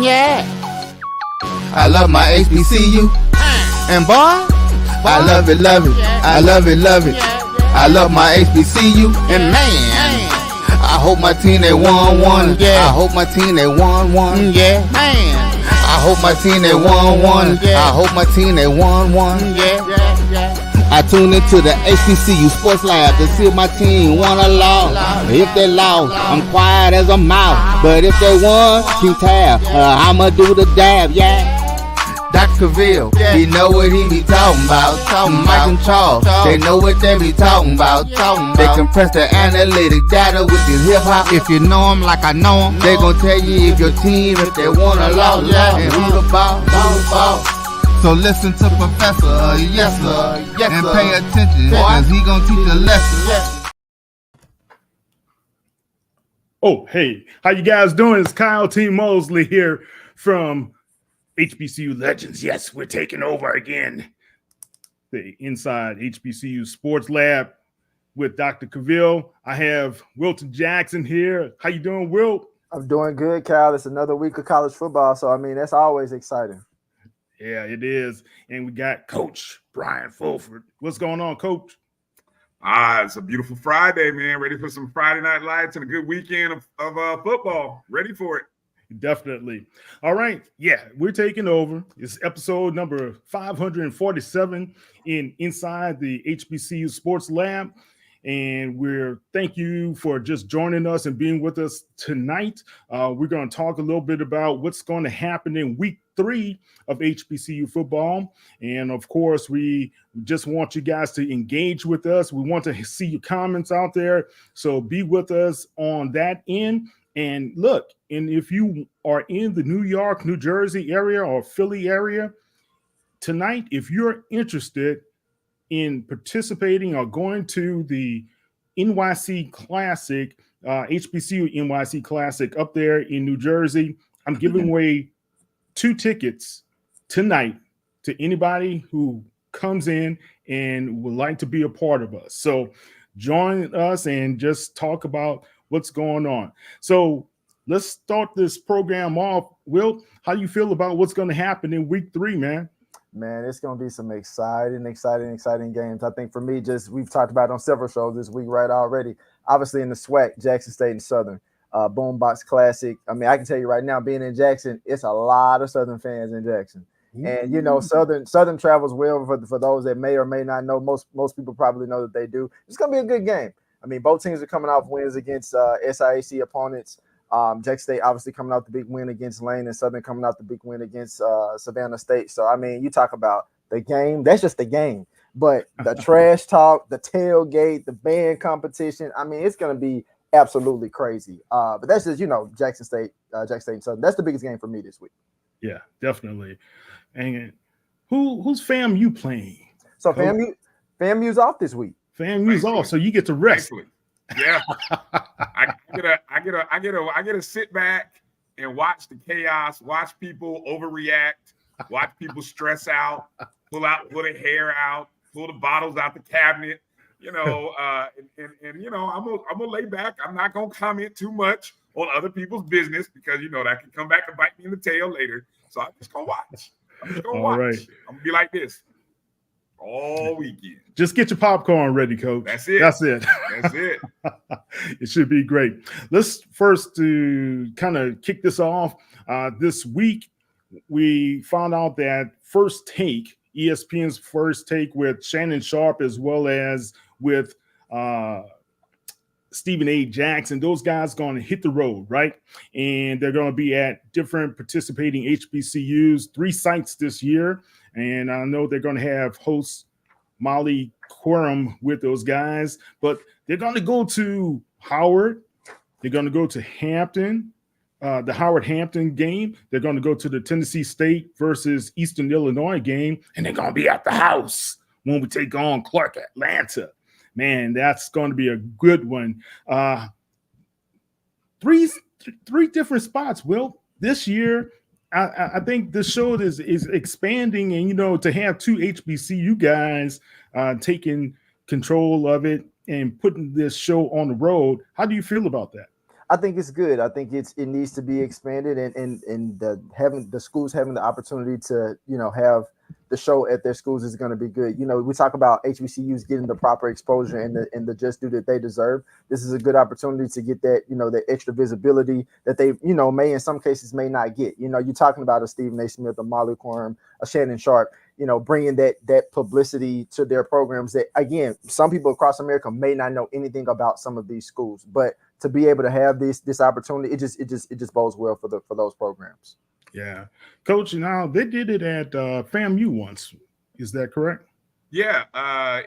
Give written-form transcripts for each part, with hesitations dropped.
Yeah. I love my HBCU. And boy, I love it, love it. I love it, love it. I love my HBCU. And man, I hope my team they won one. Yeah. I hope my team they won one. Yeah. Man. I hope my team they won one. I hope my team they won one. Yeah. I tune into the HBCU Sports Lab to see if my team won or lost. If they lost, I'm quiet as a mouse. But if they won, keep tab. I'ma do the dab, yeah. Dr. Cavill, he know what he be talking about. Mike and Charles, they know what they be talking about. They compress the analytic data with this hip hop. If you know them like I know them, they gon' tell you if your team, if they won or lost, and who the ball. So listen to Professor, yes sir, and pay attention, cause he gon' teach a lesson. Oh, hey, how you guys doing? It's Kyle T. Mosley here from HBCU Legends. Yes, we're taking over again. The Inside HBCU Sports Lab with Dr. Cavill. I have Wilton Jackson here. How you doing, Wilt? I'm doing good, Kyle. It's another week of college football, so I mean, that's always exciting. Yeah, it is. And we got Coach Brian Fulford. What's going on, Coach? It's a beautiful Friday, man. Ready for some Friday night lights and a good weekend of football. Ready for it. Definitely. All right. Yeah, we're taking over. It's episode number 547 inside the HBCU Sports Lab. And thank you for just joining us and being with us tonight. We're going to talk a little bit about what's going to happen in week 3 of HBCU football. And of course, we just want you guys to engage with us. We want to see your comments out there. So be with us on that end. And look, and if you are in the New York, New Jersey area or Philly area tonight, if you're interested in participating or going to the NYC Classic, HBCU NYC Classic up there in New Jersey, I'm giving away 2 tickets tonight to anybody who comes in and would like to be a part of us. So join us and just talk about what's going on. So let's start this program off. Will, how do you feel about what's going to happen in week 3, man? Man, it's going to be some exciting games. I think for me, we've talked about it on several shows this week, right, already. Obviously in the SWAC, Jackson State and Southern, Boombox Classic. I mean, I can tell you right now, being in Jackson, it's a lot of Southern fans in Jackson. And, you know, Southern travels well for those that may or may not know. Most people probably know that they do. It's going to be a good game. I mean, both teams are coming off wins against SIAC opponents. Jackson State obviously coming out the big win against Lane, and Southern coming out the big win against Savannah State. So, I mean, you talk about the game. That's just the game. But the trash talk, the tailgate, the band competition, I mean, it's going to be absolutely crazy. But that's just, you know, Jackson State and Southern. That's the biggest game for me this week. Yeah, definitely. And who's FAMU playing? So FAMU's off this week. FAMU's off, so you get to rest. Thankfully. Yeah, I get to sit back and watch the chaos, watch people overreact, watch people stress out, pull their hair out, pull the bottles out the cabinet, you know, and you know, I'm gonna lay back. I'm not gonna comment too much on other people's business because you know that can come back and bite me in the tail later. So I'm just gonna watch. Right. I'm gonna be like this all weekend. Just get your popcorn ready, Coach. That's it. That's it. It should be great. Let's first to kind of kick this off. This week, we found out that First Take, ESPN's First Take with Shannon Sharp as well as with Stephen A. Jackson, those guys going to hit the road, right? And they're going to be at different participating HBCUs, 3 sites this year. And I know they're going to have host Molly Quorum with those guys, but they're going to go to Howard. They're going to go to Hampton, the Howard-Hampton game. They're going to go to the Tennessee State versus Eastern Illinois game, and they're going to be at the house when we take on Clark Atlanta. Man, that's going to be a good one. Three different spots, Will, this year. I think the show is expanding, and, you know, to have 2 HBCU guys taking control of it and putting this show on the road. How do you feel about that? I think it's good. I think it needs to be expanded, and having the schools having the opportunity to have the show at their schools is going to be good. We talk about HBCUs getting the proper exposure and the just due that they deserve. This is a good opportunity to get that that extra visibility that they may in some cases may not get. You're talking about a Stephen A. Smith, a Molly Quorum, a Shannon Sharp. Bringing that publicity to their programs that, again, some people across America may not know anything about some of these schools, but to be able to have this opportunity, it just bodes well for those programs. Yeah. Coach, now they did it at FAMU once. Is that correct? Yeah.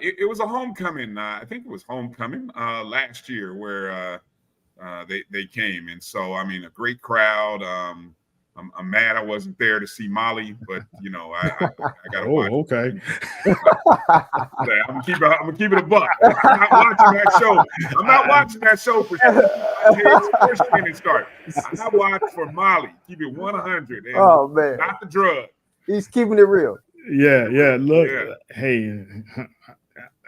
It was a homecoming. I think it was homecoming last year where they came. And so, I mean, a great crowd. I'm mad I wasn't there to see Molly, but I got to watch. Okay. I'm gonna keep it a buck. I'm not watching that show. I'm not watching that show for sports training start. I watch for Molly. Keep it 100. And oh man, not the drug. He's keeping it real. Yeah. Look, hey.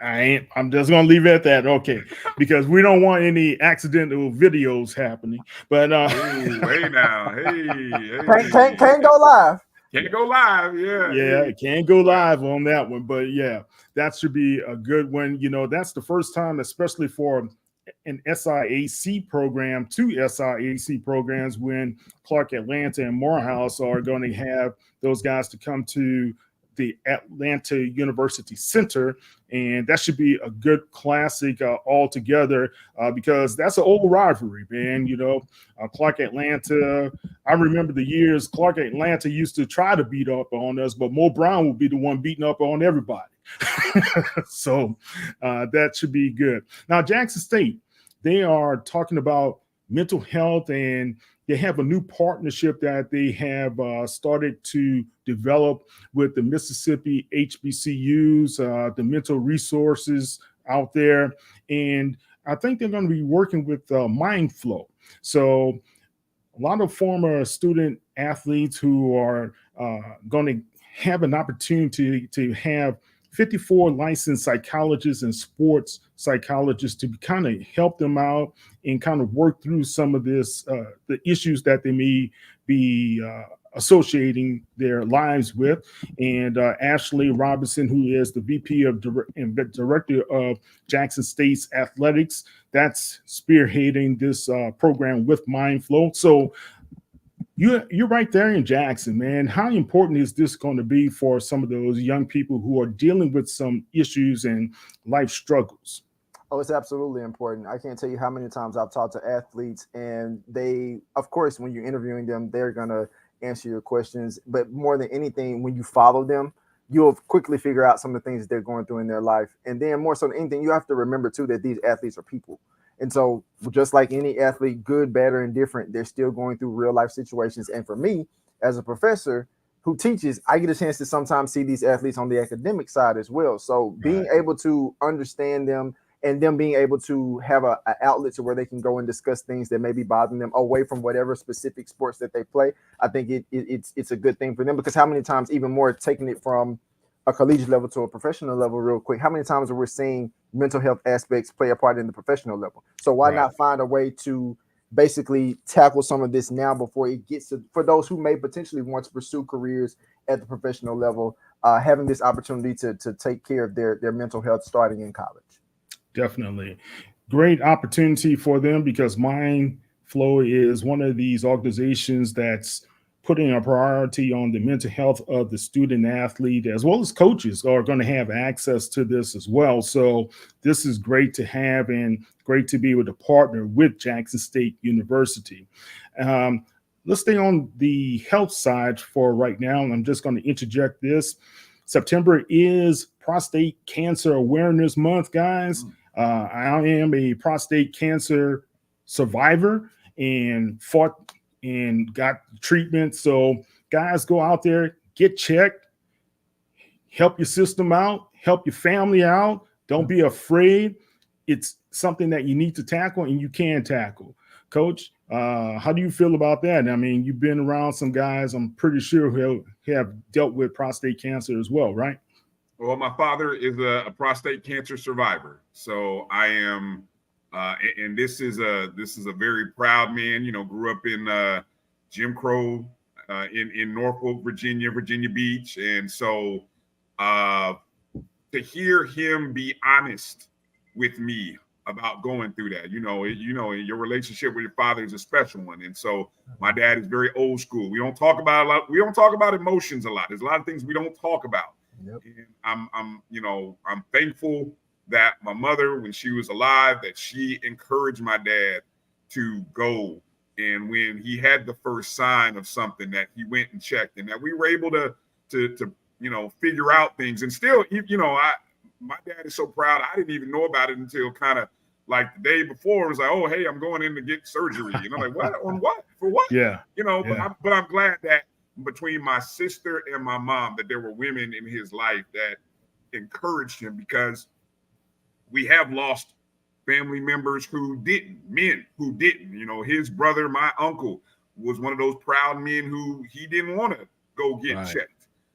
I'm just gonna leave it at that, okay? Because we don't want any accidental videos happening. But hey now, hey, can't go live. Can't go live, yeah, can't go live on that one. But yeah, that should be a good one. That's the first time, especially for an SIAC program, 2 SIAC programs, when Clark Atlanta and Morehouse are going to have those guys to come to the Atlanta University Center, and that should be a good classic altogether because that's an old rivalry, man. Clark Atlanta, I remember the years Clark Atlanta used to try to beat up on us, but Mo Brown would be the one beating up on everybody. So that should be good. Now, Jackson State, they are talking about mental health, and they have a new partnership that they have started to develop with the Mississippi HBCUs, the mental resources out there. And I think they're going to be working with MindFlow. So a lot of former student athletes who are going to have an opportunity to have 54 licensed psychologists and sports psychologists to kind of help them out and kind of work through some of this, the issues that they may be associating their lives with. And Ashley Robinson, who is the VP of and Director of Jackson State's Athletics, that's spearheading this program with MindFlow. So you're right there in Jackson, man. How important is this going to be for some of those young people who are dealing with some issues and life struggles? Oh, it's absolutely important. I can't tell you how many times I've talked to athletes, and they, of course, when you're interviewing them, they're going to answer your questions. But more than anything, when you follow them, you'll quickly figure out some of the things that they're going through in their life. And then more so than anything, you have to remember, too, that these athletes are people. And so just like any athlete, good, bad, or indifferent, they're still going through real life situations. And for me, as a professor who teaches, I get a chance to sometimes see these athletes on the academic side as well. So being able to understand them and them being able to have an outlet to where they can go and discuss things that may be bothering them away from whatever specific sports that they play, I think it's a good thing for them, because how many times, even more taking it from a collegiate level to a professional level real quick, how many times are we seeing mental health aspects play a part in the professional level? So why not find a way to basically tackle some of this now before it gets to, for those who may potentially want to pursue careers at the professional level, having this opportunity to take care of their mental health starting in college. Definitely. Great opportunity for them, because MindFlow is one of these organizations that's putting a priority on the mental health of the student athlete, as well as coaches are going to have access to this as well. So this is great to have, and great to be able to partner with Jackson State University. Let's stay on the health side for right now. And I'm just going to interject this. September is Prostate Cancer Awareness Month, guys. I am a prostate cancer survivor and fought and got treatment. So guys, go out there, get checked, help your system out, help your family out. Don't be afraid. It's something that you need to tackle, and you can tackle. Coach, how do you feel about that? I mean, you've been around some guys, I'm pretty sure, who have dealt with prostate cancer as well, right? Well, my father is a prostate cancer survivor. So I am And this is a very proud man. Grew up in Jim Crow in Norfolk, Virginia Beach, and so to hear him be honest with me about going through that, your relationship with your father is a special one, and so my dad is very old school. We don't talk about a lot. We don't talk about emotions a lot. There's a lot of things we don't talk about. Yep. And I'm thankful that my mother, when she was alive, that she encouraged my dad to go. And when he had the first sign of something, that he went and checked, and that we were able to figure out things. And still, my dad is so proud. I didn't even know about it until kind of like the day before. It was like, oh, hey, I'm going in to get surgery. Like, what? On what? For what? Yeah. But I'm glad that between my sister and my mom, that there were women in his life that encouraged him, because we have lost family members men who didn't. His brother, my uncle, was one of those proud men who he didn't want to go get checked.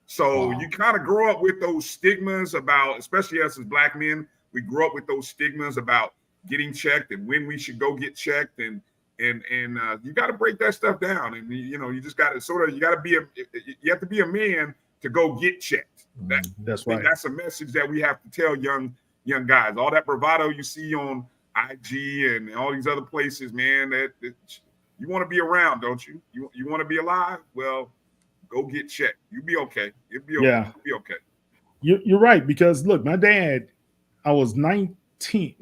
So you kind of grow up with those stigmas about, especially us as Black men, we grow up with those stigmas about getting checked and when we should go get checked, and you got to break that stuff down, and you just got to you have to be a man to go get checked. That's right. That's a message that we have to tell young guys. All that bravado you see on IG and all these other places, man, that you want to be around, don't you? You want to be alive? Well, go get checked. You'll be okay. You'll be okay. Yeah. You'll be okay. You're right, because look, my dad, I was 18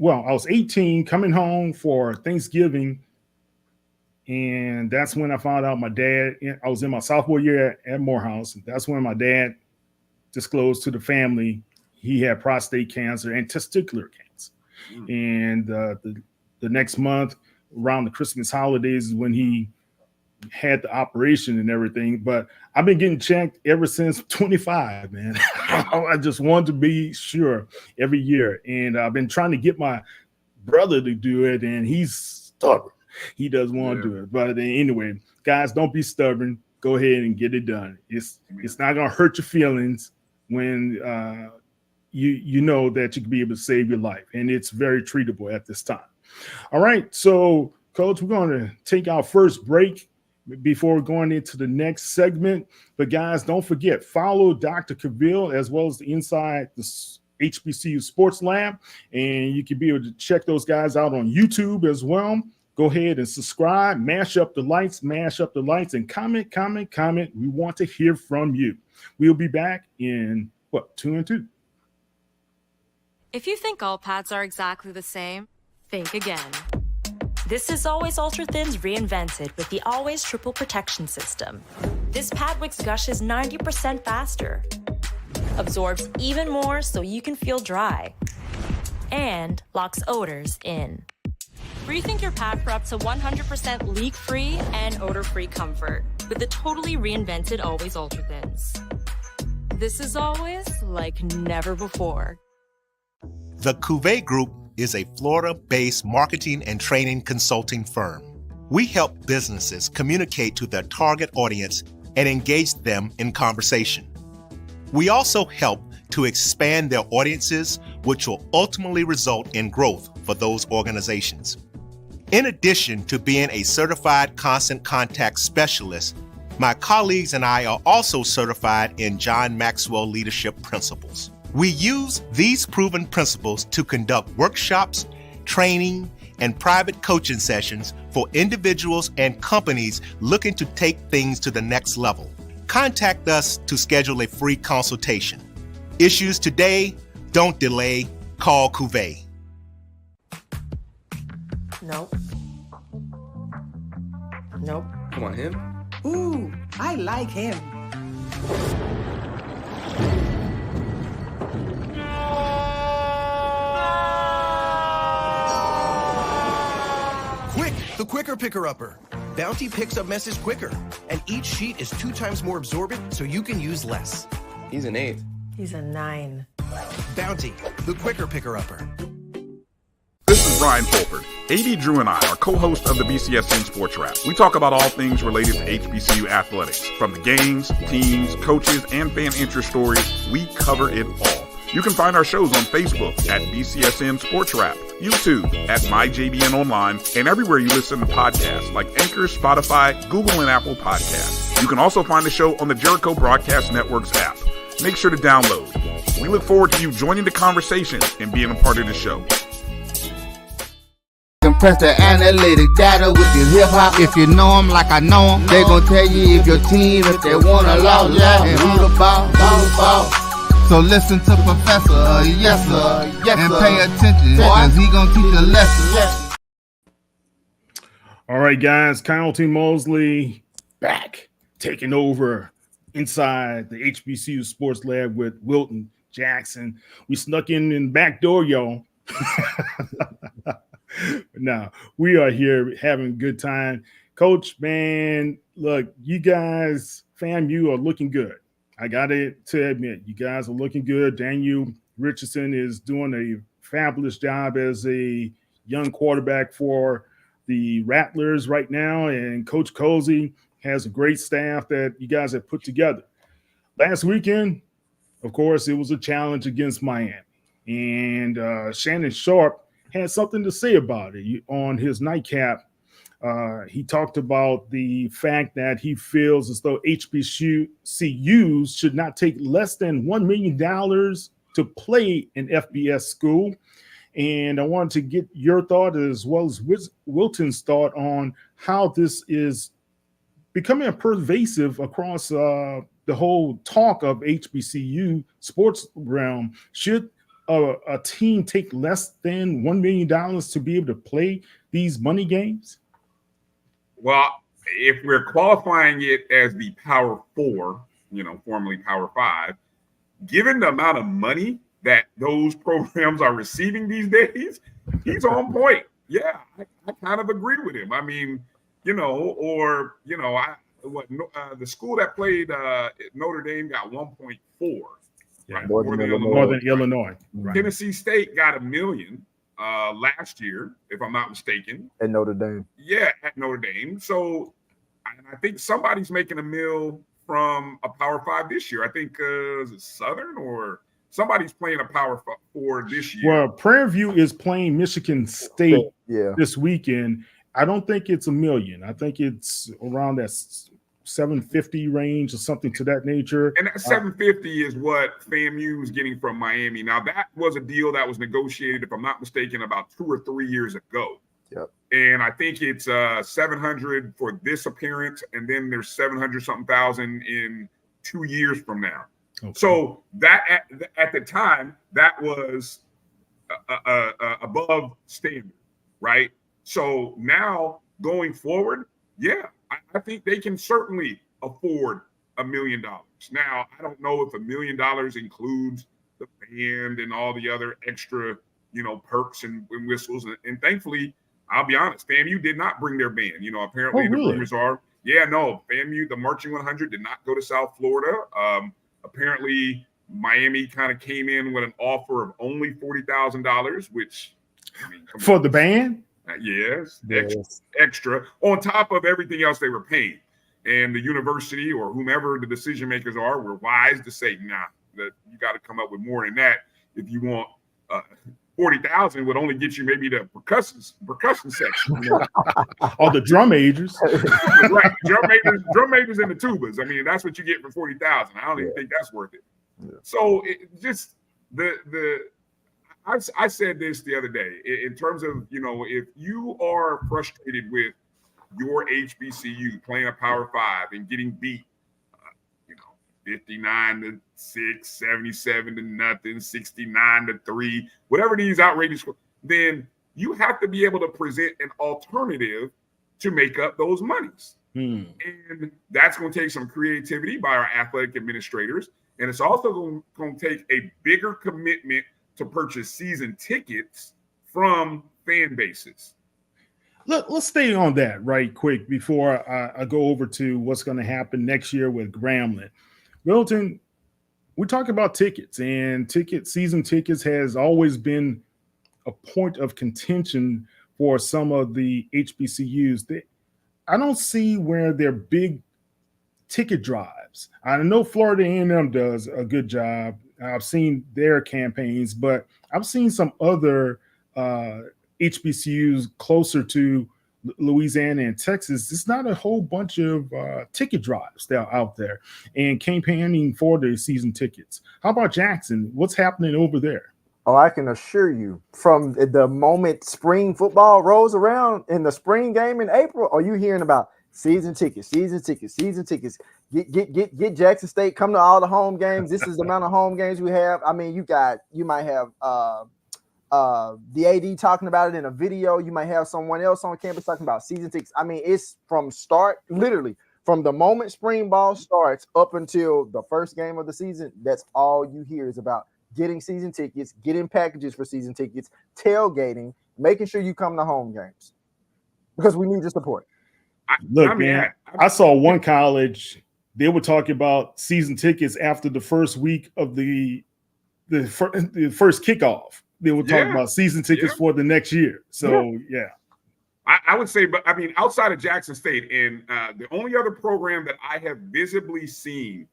coming home for Thanksgiving, and that's when I found out my dad, I was in my sophomore year at Morehouse, and that's when my dad disclosed to the family he had prostate cancer and testicular cancer. And the next month, around the Christmas holidays, is when he had the operation and everything. But I've been getting checked ever since 25, man. I just wanted to be sure every year. And I've been trying to get my brother to do it, and he's stubborn. He doesn't want to do it. But anyway, guys, don't be stubborn. Go ahead and get it done. It's not going to hurt your feelings when you know that you can be able to save your life. And it's very treatable at this time. All right. So, Coach, we're going to take our first break before going into the next segment. But guys, don't forget, follow Dr. Cavill as well as the Inside the HBCU Sports Lab. And you can be able to check those guys out on YouTube as well. Go ahead and subscribe, mash up the lights, and comment. We want to hear from you. We'll be back in 2 and 2. If you think all pads are exactly the same, think again. This is Always Ultra Thins reinvented with the Always Triple Protection System. This pad wicks gushes 90% faster, absorbs even more so you can feel dry, and locks odors in. Rethink your pad for up to 100% leak-free and odor-free comfort with the totally reinvented Always Ultra Thins. This is always like never before. The Cuvée Group is a Florida-based marketing and training consulting firm. We help businesses communicate to their target audience and engage them in conversation. We also help to expand their audiences, which will ultimately result in growth for those organizations. In addition to being a certified constant contact specialist, my colleagues and I are also certified in John Maxwell Leadership Principles. We use these proven principles to conduct workshops, training, and private coaching sessions for individuals and companies looking to take things to the next level. Contact us to schedule a free consultation. Issues today, don't delay, call Cuvée. Nope. Come on, him? Ooh, I like him. Quick, the quicker picker-upper. Bounty picks up messes quicker, and each sheet is 2 times more absorbent, so you can use less. He's an 8. He's a 9. Bounty, the quicker picker-upper. This is Brian Fulford. AD Drew and I are co-hosts of the BCSN Sports Wrap. We talk about all things related to HBCU athletics. From the games, teams, coaches, and fan interest stories, we cover it all. You can find our shows on Facebook at BCSN Sports Wrap, YouTube at MyJBN Online, and everywhere you listen to podcasts like Anchor, Spotify, Google, and Apple Podcasts. You can also find the show on the Jericho Broadcast Network's app. Make sure to download. We look forward to you joining the conversation and being a part of the show. Compress the analytic data with your hip hop. If you know them like I know them, they gon' tell you if your team, if they wanna lose, and who the ball. So listen to Professor, yes sir, and pay attention, cause he gon' teach a lesson. All right, guys, Kyle T. Mosley back, taking over inside the HBCU Sports Lab with Wilton Jackson. We snuck in the back door, y'all. Now, we are here having a good time. Coach, man, look, you guys, FAMU are looking good. I got to admit, you guys are looking good. Daniel Richardson is doing a fabulous job as a young quarterback for the Rattlers right now, and Coach Cozy has a great staff that you guys have put together. Last weekend, of course, it was a challenge against Miami, and Shannon Sharp had something to say about it on his nightcap. He talked about the fact that he feels as though HBCUs should not take less than $1 million to play in FBS school. And I wanted to get your thought as well as Wilton's thought on how this is becoming pervasive across the whole talk of HBCU sports realm. Should a team take less than $1 million to be able to play these money games? Well, if we're qualifying it as the Power 4, formerly Power 5, given the amount of money that those programs are receiving these days, he's on point. Yeah, I kind of agree with him. I mean, the school that played Notre Dame got 1.4. Yeah, right? Northern Illinois. Right. Tennessee State got $1 million last year, if I'm not mistaken. At Notre Dame. Yeah, at Notre Dame. So I think somebody's making $1 million from a Power 5 this year. I think is it Southern or somebody's playing a Power 4 this year. Well, Prairie View is playing Michigan State this weekend. I don't think it's $1 million. I think it's around that 750 range or something to that nature. And that 750 is what FAMU is getting from Miami. Now, that was a deal that was negotiated, if I'm not mistaken, about 2 or 3 years ago. Yep. And I think it's 700 for this appearance, and then there's 700 something thousand in 2 years from now. Okay. So that at the time, that was above standard, right? So now going forward, yeah, I think they can certainly afford $1 million. Now, I don't know if $1 million includes the band and all the other extra, perks and whistles. And thankfully, I'll be honest, FAMU did not bring their band. Apparently the rumors are, FAMU, the Marching 100 did not go to South Florida. Apparently, Miami kind of came in with an offer of only $40,000, which for the band. Yes, extra on top of everything else they were paying. And the university or whomever the decision makers are were wise to say, that you got to come up with more than that. If you want 40,000 would only get you maybe the percussion section. Or the drum majors. Right. Drum majors and the tubas. I mean, that's what you get for 40,000. I don't even think that's worth it. Yeah. So it just I said this the other day in terms of, if you are frustrated with your HBCU playing a Power 5 and getting beat, 59-6, 77-0, 69-3, whatever these outrageous, then you have to be able to present an alternative to make up those monies. And that's going to take some creativity by our athletic administrators. And it's also going to take a bigger commitment to purchase season tickets from fan bases. Let's stay on that right quick before I go over to what's going to happen next year with Grambling. Wilton, we talk about tickets, and season tickets has always been a point of contention for some of the HBCUs. I don't see where they're big ticket drives. I know Florida A&M does a good job I've seen their campaigns, but I've seen some other HBCUs closer to Louisiana and Texas. It's not a whole bunch of ticket drives that are out there and campaigning for the season tickets. How about Jackson? What's happening over there? Oh, I can assure you, from the moment spring football rolls around in the spring game in April, are you hearing about season tickets, season tickets, season tickets? Get Jackson State, come to all the home games. This is the amount of home games we have. I mean, you might have the AD talking about it in a video. You might have someone else on campus talking about season tickets. I mean, it's from start, literally from the moment spring ball starts up until the first game of the season. That's all you hear is about getting season tickets, getting packages for season tickets, tailgating, making sure you come to home games because we need your support. I saw one college, they were talking about season tickets after the first week of the first kickoff. They were talking about season tickets for the next year. So, I would say, but I mean, outside of Jackson State, and the only other program that I have visibly seen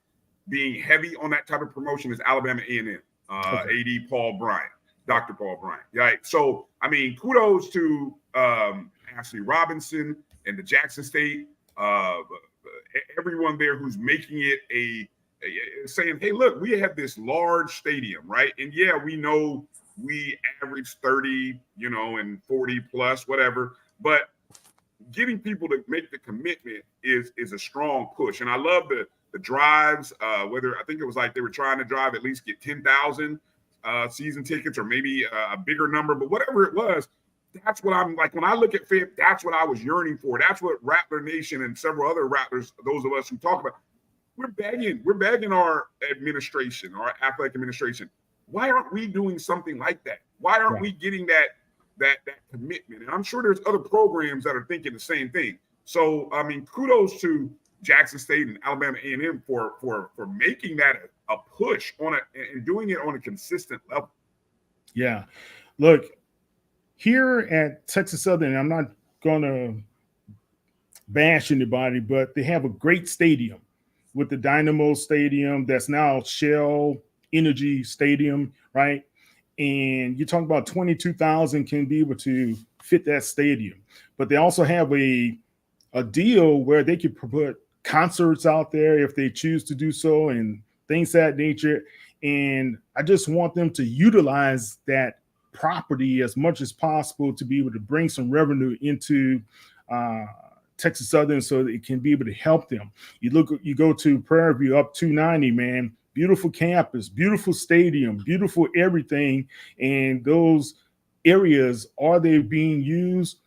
being heavy on that type of promotion is Alabama A&M. AD Paul Bryant, Dr. Paul Bryant. Right. So, I mean, kudos to Ashley Robinson and the Jackson State, everyone there who's making it saying, hey, look, we have this large stadium, right? And we know we average 30, and 40 plus, whatever. But getting people to make the commitment is a strong push. And I love the drives, whether I think it was like they were trying to drive at least get 10,000 season tickets or maybe a bigger number, but whatever it was, that's what I'm like. When I look at FIP, that's what I was yearning for. That's what Rattler Nation and several other Rattlers, those of us who talk about, we're begging our administration, our athletic administration. Why aren't we doing something like that? Why aren't we getting that commitment? And I'm sure there's other programs that are thinking the same thing. So, I mean, kudos to Jackson State and Alabama A&M for making that a push on it and doing it on a consistent level. Yeah. Look, here at Texas Southern, I'm not going to bash anybody, but they have a great stadium with the Dynamo Stadium that's now Shell Energy Stadium, right? And you're talking about 22,000 can be able to fit that stadium. But they also have a deal where they could put concerts out there if they choose to do so and things of that nature. And I just want them to utilize that property as much as possible to be able to bring some revenue into Texas Southern so that it can be able to help them. You go to Prairie View up 290, man, beautiful campus, beautiful stadium, beautiful everything. And those areas, are they being used?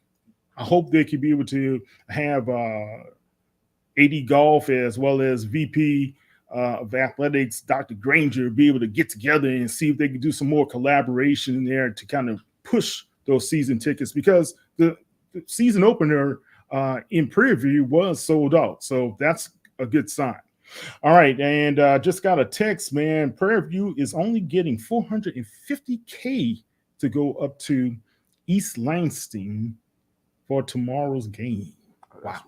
I hope they can be able to have AD Golf as well as VP of Athletics, Dr. Granger, be able to get together and see if they can do some more collaboration in there to kind of push those season tickets, because the season opener in Prairie View was sold out. So that's a good sign. All right. And just got a text, man. Prairie View is only getting $450K to go up to East Lansing for tomorrow's game. Wow,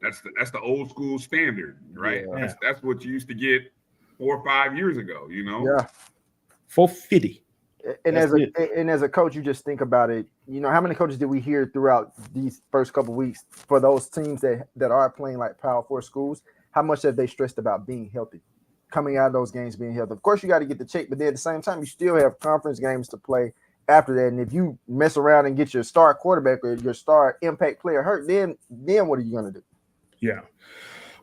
that's the old school standard, right? Yeah. That's what you used to get 4 or 5 years ago, Yeah, 450. And as a coach, you just think about it. How many coaches did we hear throughout these first couple of weeks for those teams that are playing like Power 4 schools? How much have they stressed about being healthy, coming out of those games being healthy? Of course, you got to get the check, but then at the same time, you still have conference games to play after that. And if you mess around and get your star quarterback or your star impact player hurt, then what are you going to do? Yeah.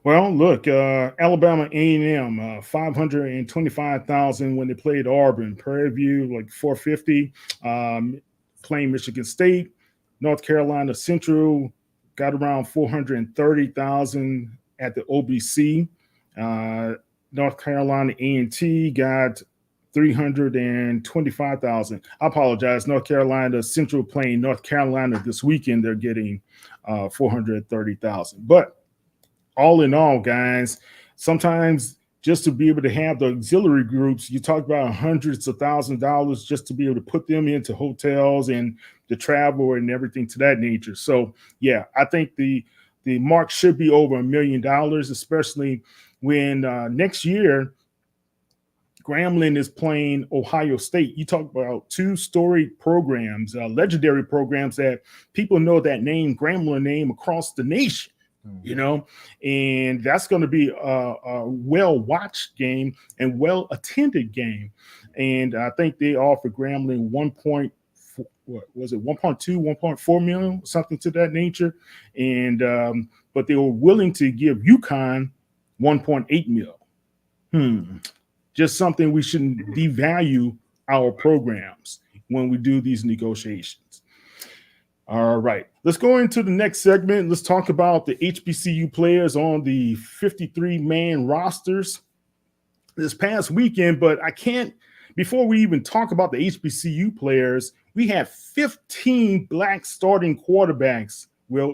Well, look, Alabama A&M, 525,000 when they played Auburn. Prairie View, like 450. Playing Michigan State. North Carolina Central got around 430,000 at the OBC. North Carolina A&T got 325,000. I apologize. North Carolina Central playing North Carolina this weekend. They're getting 430,000. But all in all, guys, sometimes just to be able to have the auxiliary groups, you talk about hundreds of thousands of dollars just to be able to put them into hotels and the travel and everything to that nature. So, yeah, I think the mark should be over $1 million, especially when next year Grambling is playing Ohio State. You talk about two storied programs, legendary programs that people know that name, Grambling name, across the nation. You know, and that's going to be a well-watched game and well-attended game. And I think they offered Grambling 1.4, what was it, 1.2, 1.4 million, something to that nature. And but they were willing to give UConn 1.8 mil. Just something we shouldn't devalue our programs when we do these negotiations. All right, let's go into the next segment. Let's talk about the HBCU players on the 53-man rosters this past weekend. But I can't, before we even talk about the HBCU players, we had 15 black starting quarterbacks. Well,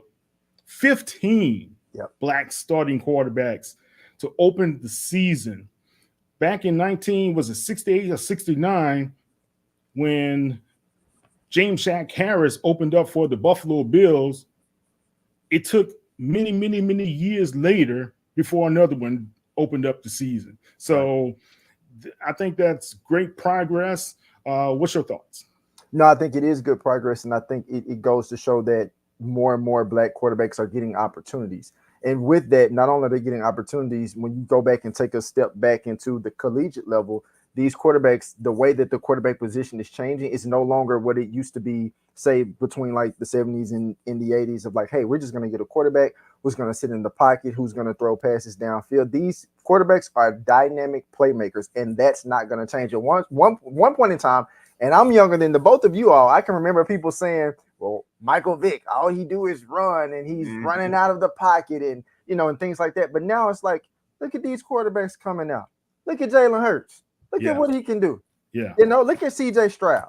15 black starting quarterbacks to open the season. Back in 68 or 69, when James Shack Harris opened up for the Buffalo Bills, it took many, many, many years later before another one opened up the season. So I think that's great progress. What's your thoughts? No, I think it is good progress, and I think it goes to show that more and more black quarterbacks are getting opportunities. And with that, not only are they getting opportunities, when you go back and take a step back into the collegiate level, these quarterbacks, the way that the quarterback position is changing, is no longer what it used to be, say, between like the 70s and in the 80s of like, hey, we're just going to get a quarterback who's going to sit in the pocket, who's going to throw passes downfield. These quarterbacks are dynamic playmakers, and that's not going to change. At one point in time, and I'm younger than the both of you all, I can remember people saying, well, Michael Vick, all he do is run, and he's running out of the pocket and, you know, and things like that. But now it's like, look at these quarterbacks coming out. Look at Jalen Hurts. Look at what he can do. Yeah. You know, look at CJ Stroud.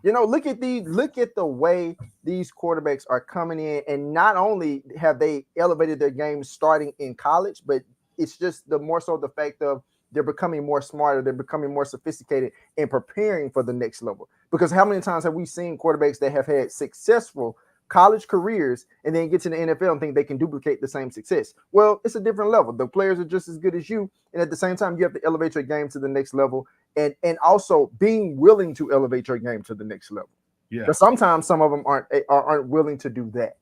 You know, look at the way these quarterbacks are coming in, and not only have they elevated their game starting in college, but it's just the more so the fact of they're becoming more smarter, they're becoming more sophisticated in preparing for the next level. Because how many times have we seen quarterbacks that have had successful college careers and then get to the NFL and think they can duplicate the same success? Well, it's a different level. The players are just as good as you, and at the same time, you have to elevate your game to the next level, and also being willing to elevate your game to the next level. Yeah. But sometimes some of them aren't willing to do that.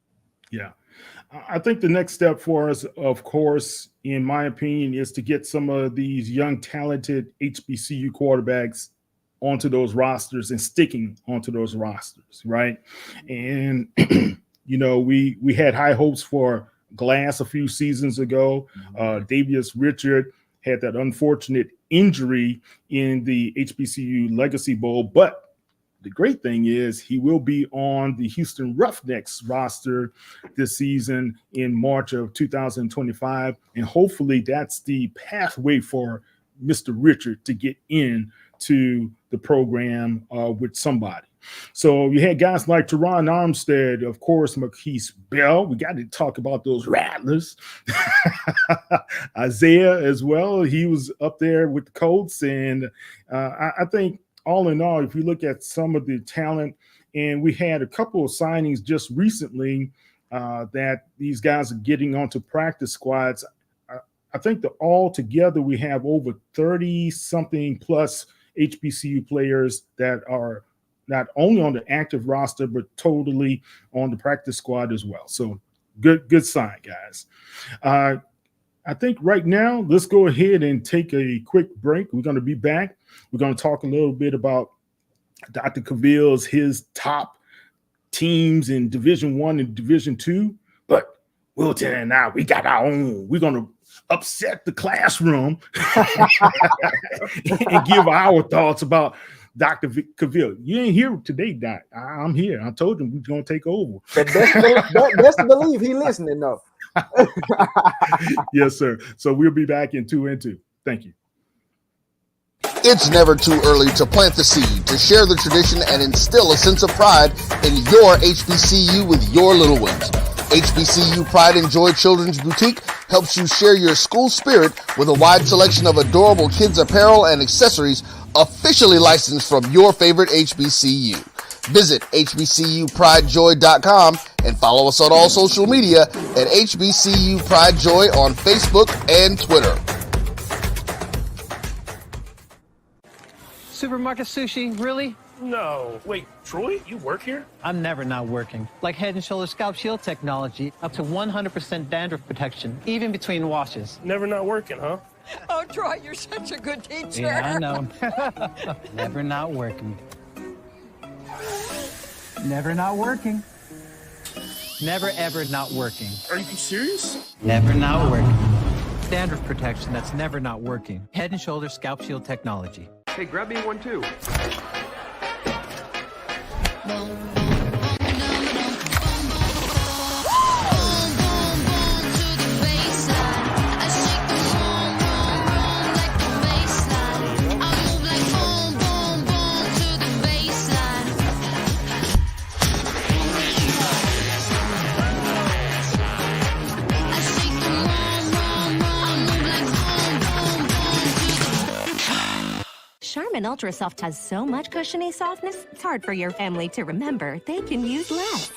Yeah. I think the next step for us, of course, in my opinion, is to get some of these young, talented HBCU quarterbacks onto those rosters and sticking onto those rosters, right? And, you know, we had high hopes for Glass a few seasons ago. Davius Richard had that unfortunate injury in the HBCU Legacy Bowl, but the great thing is he will be on the Houston Roughnecks roster this season in March of 2025. And hopefully that's the pathway for Mr. Richard to get in to the program with somebody. So you had guys like Teron Armstead, of course, Marquise Bell. We got to talk about those Rattlers. Isaiah as well. He was up there with the Colts. And I think all in all, if you look at some of the talent, and we had a couple of signings just recently that these guys are getting onto practice squads. I think that all together we have over 30-something plus HBCU players that are not only on the active roster, but totally on the practice squad as well. So good sign, guys. I think right now, let's go ahead and take a quick break. We're going to be back. We're going to talk a little bit about Dr. Cavill's, his top teams in Division I and Division II. But Wilton and I, we got our own. We're going to upset the classroom and give our thoughts about Dr. Cavill. You ain't here today, Doc. I'm here. I told him we're going to take over. Best believe he listening, though. Yes, sir. So we'll be back in 2 and 2. Thank you. It's never too early to plant the seed, to share the tradition, and instill a sense of pride in your HBCU with your little ones. HBCU Pride and Joy Children's Boutique helps you share your school spirit with a wide selection of adorable kids apparel and accessories officially licensed from your favorite HBCU. Visit hbcupridejoy.com and follow us on all social media at HBCU Pride Joy on Facebook and Twitter. Supermarket sushi, really? No. Wait, Troy, you work here? I'm never not working. Like Head & Shoulders Scalp Shield technology, up to 100% dandruff protection, even between washes. Never not working, huh? Oh, Troy, you're such a good teacher. Yeah, I know. Never not working. Never not working. Never ever not working. Are you serious? Never not working. Dandruff protection that's never not working. Head & Shoulders Scalp Shield technology. Hey, grab me one too. Charmin Ultra Soft has so much cushiony softness, it's hard for your family to remember they can use less.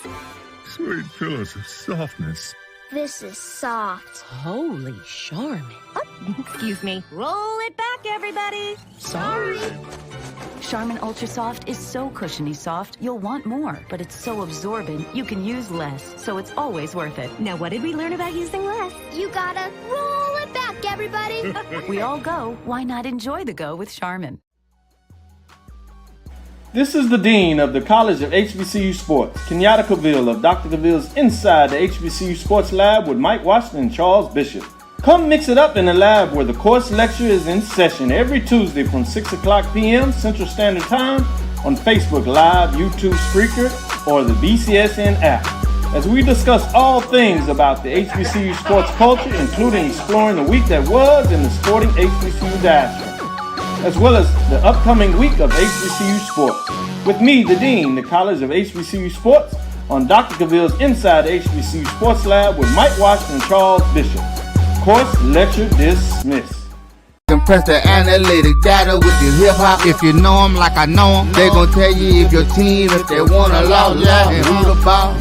Sweet pillows of softness. This is soft. Holy Charmin. Oh, excuse me. Roll it back, everybody. Sorry. Charmin Ultra Soft is so cushiony soft, you'll want more, but it's so absorbent, you can use less, so it's always worth it. Now, what did we learn about using less? You gotta roll it back, everybody. We all go. Why not enjoy the go with Charmin? This is the Dean of the College of HBCU Sports, Kenyatta Cavill of Dr. Cavill's Inside the HBCU Sports Lab with Mike Washington and Charles Bishop. Come mix it up in the lab where the course lecture is in session every Tuesday from 6 o'clock p.m. Central Standard Time on Facebook Live, YouTube Spreaker, or the BCSN app, as we discuss all things about the HBCU sports culture, including exploring the week that was in the sporting HBCU diaspora, as well as the upcoming week of HBCU sports. With me, the Dean, the College of HBCU Sports, on Dr. Cavill's Inside the HBCU Sports Lab with Mike Washington and Charles Bishop. Course lecture dismissed. Compress the analytic data with your hip hop. If you know them like I know them, they gon' tell you if your team, if they wanna lose, and who the ball.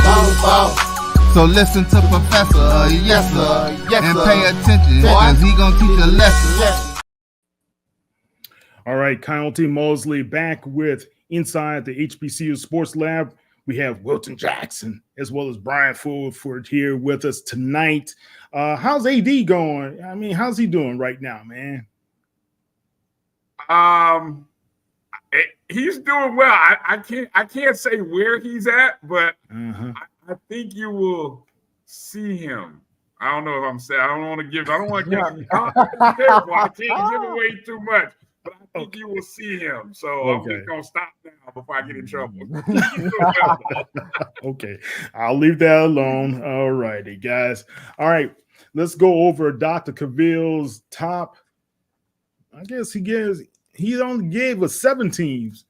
So listen to Professor, yes sir, and pay attention, cause he gon' teach a lesson. All right, Kyle T. Mosley back with Inside the HBCU Sports Lab. We have Wilton Jackson as well as Brian Fulford here with us tonight. How's AD going? I mean, how's he doing right now, man? He's doing well. I can't say where he's at, but I think you will see him. I don't know if I'm saying. I don't want to give. I don't want to give. I'm careful. I can't give away too much. But I think you will see him. So I'm just going to stop now before I get in trouble. Okay. I'll leave that alone. All righty, guys. All right. Let's go over Dr. Cavill's top. I guess he only gave us 7 teams.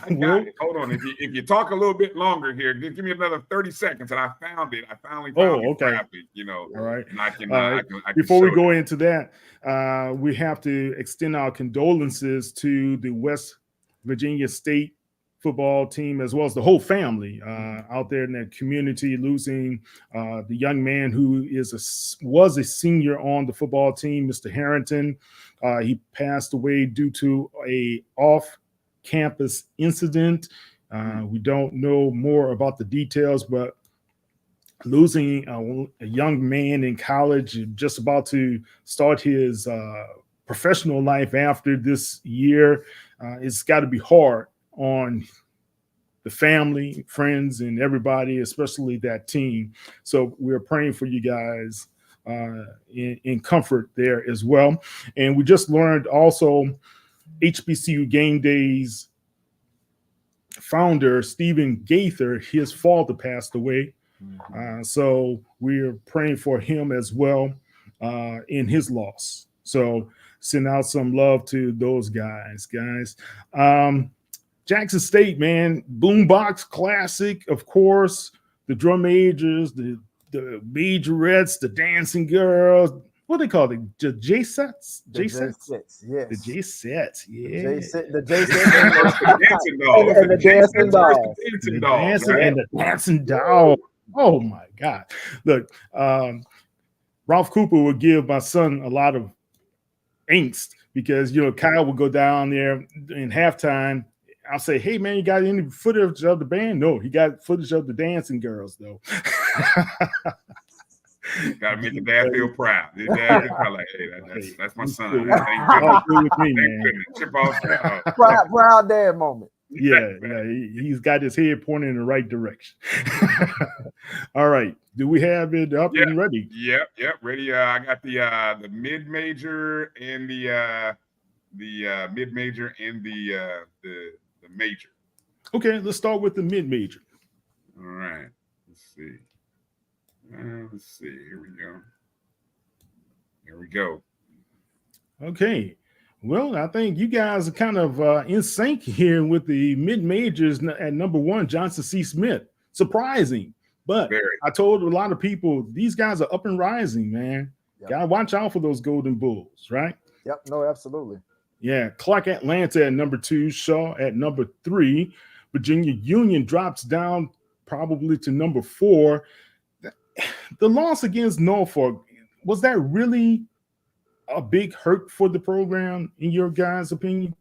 I got it. Hold on. If you talk a little bit longer here, give me another 30 seconds, and I found it. I finally found it. Graphic, all right. And I can, before we go into that, we have to extend our condolences to the West Virginia State football team as well as the whole family out there in that community, losing the young man who was a senior on the football team, Mr. Harrington. He passed away due to a off-campus incident. We don't know more about the details, but losing a young man in college, just about to start his professional life after this year, it's got to be hard on the family, friends, and everybody, especially that team. So we're praying for you guys in comfort there as well. And we just learned also HBCU Game Days founder Stephen Gaither, his father passed away. So we're praying for him as well in his loss. So send out some love to those guys. Jackson State, man, Boombox Classic, of course, the drum majors, the majorettes, the dancing girls. What do they call it? The J-sets? J-sets, yes. The J-sets, yeah. The J-sets and the dancing dolls. And the dancing doll. Oh, my God. Look, Ralph Cooper would give my son a lot of angst because Kyle will go down there in halftime. I'll say, hey man, you got any footage of the band? No, he got footage of the dancing girls though. Gotta make your dad feel proud. Your dad feel proud, like, hey, that's my son. All good with me, man. Chip off. Proud dad moment. Yeah, he's got his head pointing in the right direction. All right, do we have it up and ready? Yep, ready. I got the mid-major and the mid-major and the major. Okay, let's start with the mid-major. All right, let's see. Here we go. Okay. Well, I think you guys are kind of in sync here with the mid-majors at number 1, Johnson C. Smith. Surprising, but I told a lot of people these guys are up and rising, man. Yep. Gotta watch out for those Golden Bulls, right? Yep. No, absolutely. Yeah. Clark Atlanta at number 2, Shaw at number 3. Virginia Union drops down probably to number 4. The loss against Norfolk, was that really a big hurt for the program in your guys' opinion?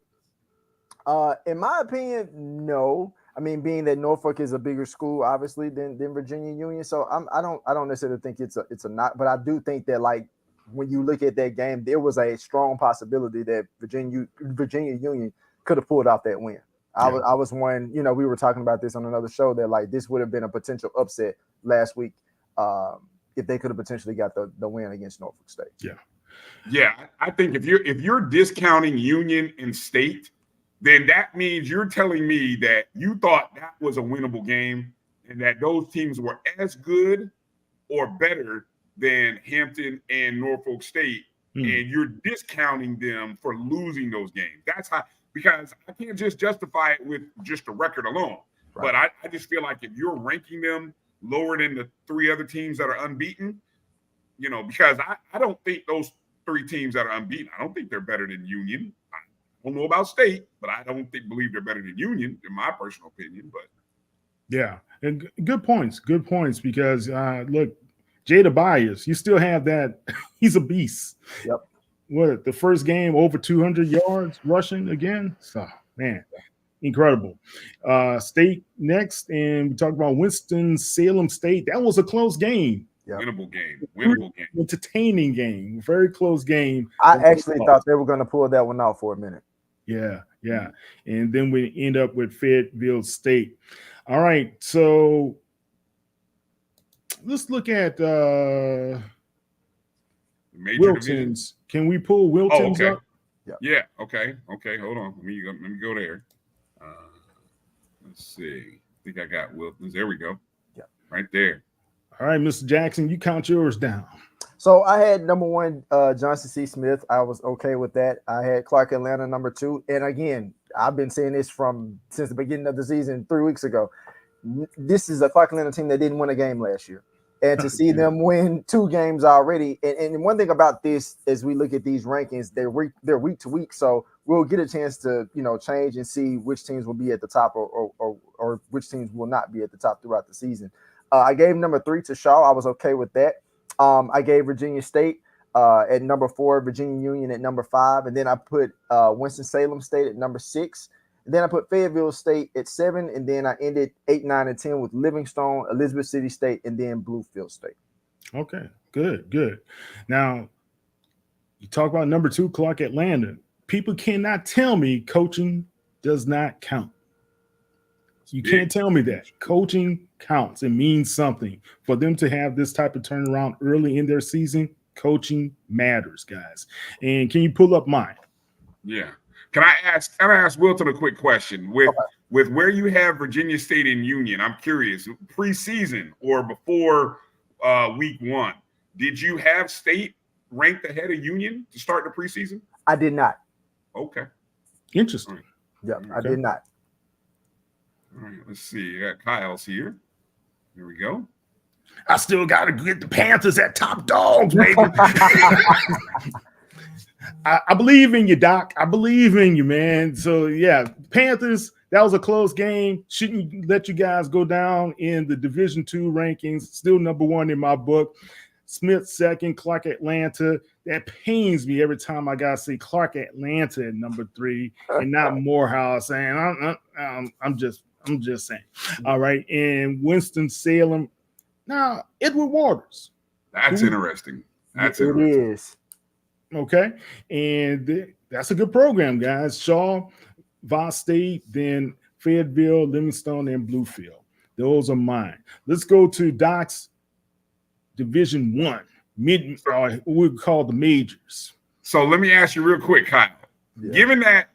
In my opinion, no. I mean, being that Norfolk is a bigger school, obviously, than Virginia Union, so I don't necessarily think it's a knock, but I do think that, like, when you look at that game, there was a strong possibility that Virginia Union could have pulled out that win. I was one, we were talking about this on another show that, like, this would have been a potential upset last week if they could have potentially got the win against Norfolk State. Yeah, I think if you're discounting Union and State, then that means you're telling me that you thought that was a winnable game and that those teams were as good or better than Hampton and Norfolk State, and you're discounting them for losing those games. That's how, because I can't just justify it with just the record alone. Right. But I just feel like if you're ranking them lower than the 3 other teams that are unbeaten, because I don't think those 3 teams that are unbeaten, I don't think they're better than Union. I don't know about State, but I don't believe they're better than Union, in my personal opinion. But yeah, and good points, because look, Jada Bias, you still have that. He's a beast. Yep. What, the first game over 200 yards rushing again? So, man, incredible. State next, and we talked about Winston-Salem State. That was a close game. Yep. Winnable game. Entertaining game. Very close game. I actually thought they were going to pull that one out for a minute. Yeah. And then we end up with Fayetteville State. All right, so let's look at Wilton's. Division. Can we pull Wilton's up? Yeah. Okay. Hold on. Let me go there. Let's see. I think I got Wilton's. There we go. Yeah. Right there. All right, Mr. Jackson, you count yours down. So I had number 1, Johnson C. Smith. I was okay with that. I had Clark Atlanta number 2. And again, I've been saying this since the beginning of the season 3 weeks ago. This is a Clark Atlanta team that didn't win a game last year. And to see them win 2 games already. And one thing about this, as we look at these rankings, they're week to week. So we'll get a chance to, change and see which teams will be at the top or which teams will not be at the top throughout the season. I gave number 3 to Shaw. I was okay with that. I gave Virginia State at number 4, Virginia Union at number 5, and then I put Winston-Salem State at number 6. And then I put Fayetteville State at 7, and then I ended 8, 9, and 10 with Livingstone, Elizabeth City State, and then Bluefield State. Okay, good. Now, you talk about number 2, Clark Atlanta. People cannot tell me coaching does not count. You can't tell me that. Coaching counts. It means something. For them to have this type of turnaround early in their season, coaching matters, guys. And can you pull up mine? Yeah. Can I ask Wilton a quick question? With where you have Virginia State and Union, I'm curious, preseason or before week 1, did you have State ranked ahead of Union to start the preseason? I did not. Okay. Interesting. Right. Yeah, okay. I did not. All right, let's see. I got Kyle's here. Here we go. I still got to get the Panthers at top dogs, baby. I believe in you, Doc. I believe in you, man. So, yeah, Panthers, that was a close game. Shouldn't let you guys go down in the Division II rankings. Still number 1 in my book. Smith second, Clark Atlanta. That pains me every time I gotta say Clark Atlanta at number 3 and not Morehouse. And I'm just saying. All right, and Winston Salem. Now Edward Waters. That's interesting. That's it interesting. is. Okay, and that's a good program, guys. Shaw, Voss State, then Fayetteville, Livingstone, and Bluefield. Those are mine. Let's go to Doc's Division 1, we call the majors. So let me ask you real quick, Kyle. Yeah. Given that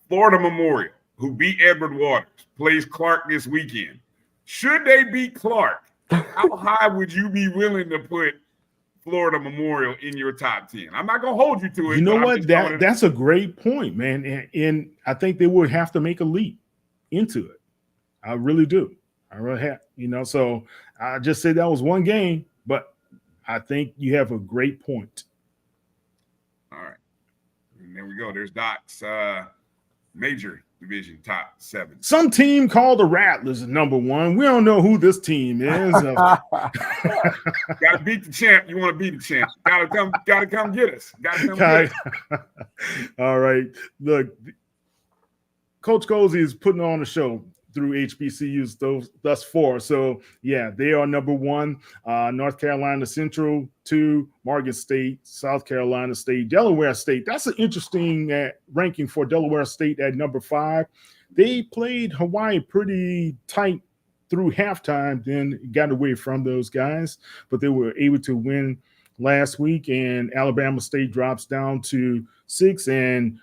Florida Memorial, who beat Edward Waters, plays Clark this weekend, should they beat Clark, how high would you be willing to put Florida Memorial in your top 10? I'm not going to hold you to it. You know what? That's a great point, man. And I think they would have to make a leap into it. I really do. I really have, so I just said that was one game, but I think you have a great point. All right. And there we go. There's Doc's major division top 7. Some team called the Rattlers at number 1. We don't know who this team is. Got to beat the champ. You want to beat the champ. Got to come get us. Got to come get us. All right. Look, Coach Cozy is putting on a show through HBCUs thus far. So, yeah, they are number 1. North Carolina Central, 2. Morgan State, South Carolina State, Delaware State. That's an interesting ranking for Delaware State at number 5. They played Hawaii pretty tight through halftime, then got away from those guys, but they were able to win last week. And Alabama State drops down to 6, and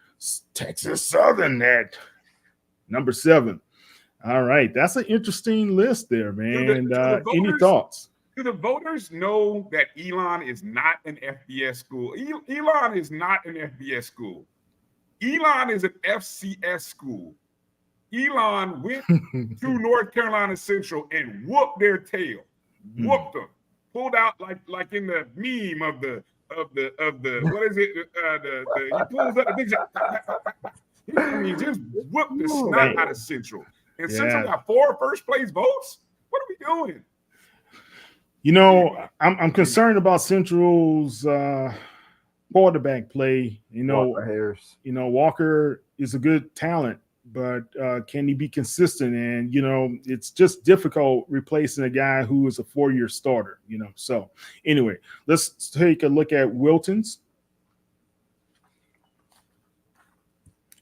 Texas Southern at number 7. All right, that's an interesting list there, man. Any thoughts? Do the voters know that Elon is not an FBS school? Elon is not an FBS school. Elon is an FCS school. Elon went to North Carolina Central and whooped their tail, whooped them, pulled out like in the meme of the what is it? He pulls up the things. I mean, just whooped the snot out of Central. And Central got 4 first-place votes? What are we doing? I'm concerned about Central's quarterback play. Walker Harris. Walker is a good talent, but can he be consistent? And, it's just difficult replacing a guy who is a 4-year starter, So, anyway, let's take a look at Wilton's.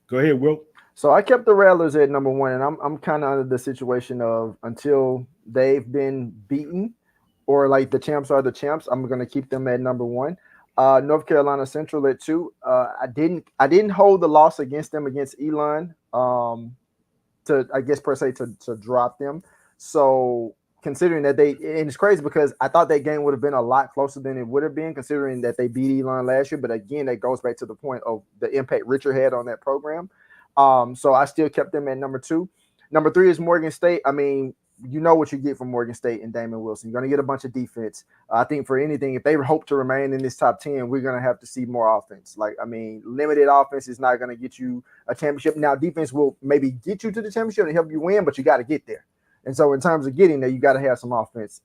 Go ahead, Wilt. So I kept the Rattlers at number 1, and I'm kind of under the situation of until they've been beaten or like the champs are the champs, I'm going to keep them at number 1. North Carolina Central at 2. I didn't hold the loss against them against Elon to drop them. So considering that and it's crazy because I thought that game would have been a lot closer than it would have been considering that they beat Elon last year. But again, that goes back to the point of the impact Richard had on that program. So I still kept them at number 2. Number 3 is Morgan State. I mean, you know what you get from Morgan State and Damon Wilson. You're going to get a bunch of defense. I think for anything, if they hope to remain in this top 10, we're going to have to see more offense. Limited offense is not going to get you a championship. Now, defense will maybe get you to the championship and help you win, but you got to get there. And so in terms of getting there, you got to have some offense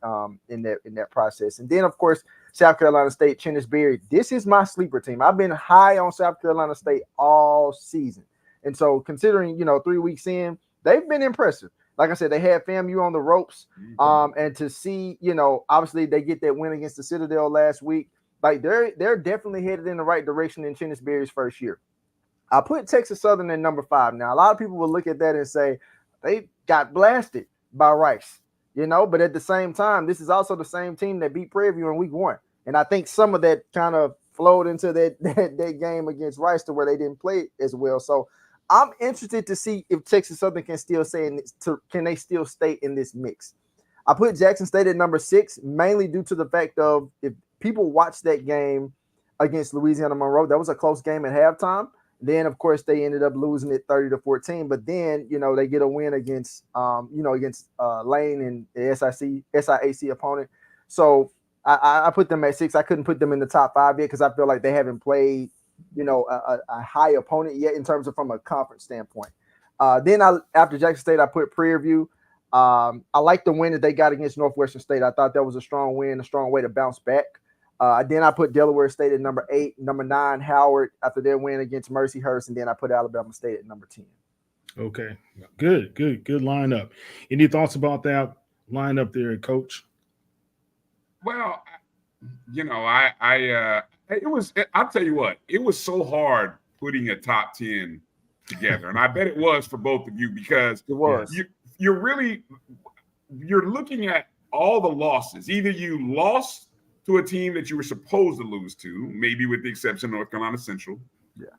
in that process. And then, of course, South Carolina State, Chennis Berry. This is my sleeper team. I've been high on South Carolina State all season. And so considering, 3 weeks in, they've been impressive. Like I said, they had FAMU on the ropes. And to see, obviously they get that win against the Citadel last week. Like they're definitely headed in the right direction in Chennis Berry's first year. I put Texas Southern at number 5. Now, a lot of people will look at that and say they got blasted by Rice, but at the same time, this is also the same team that beat Prairie View in week 1. And I think some of that kind of flowed into that game against Rice to where they didn't play as well. So I'm interested to see if Texas Southern can still can they still stay in this mix. I put Jackson State at number 6, mainly due to the fact of if people watched that game against Louisiana Monroe, that was a close game at halftime. Then, of course, they ended up losing it 30-14. But then, they get a win against Lane and the SIAC opponent. So I put them at 6. I couldn't put them in the top 5 yet because I feel like they haven't played, a high opponent yet in terms of from a conference standpoint. Then after Jackson State, I put Prairie View. I like the win that they got against Northwestern State. I thought that was a strong win, a strong way to bounce back. Then I put Delaware State at number 8, number 9, Howard after their win against Mercyhurst, and then I put Alabama State at number 10. Okay, good lineup. Any thoughts about that lineup there, Coach? Well, I'll tell you what, it was so hard putting a top 10 together, and I bet it was for both of you, because it was. You're looking at all the losses. Either you lost to a team that you were supposed to lose to, maybe with the exception of North Carolina Central,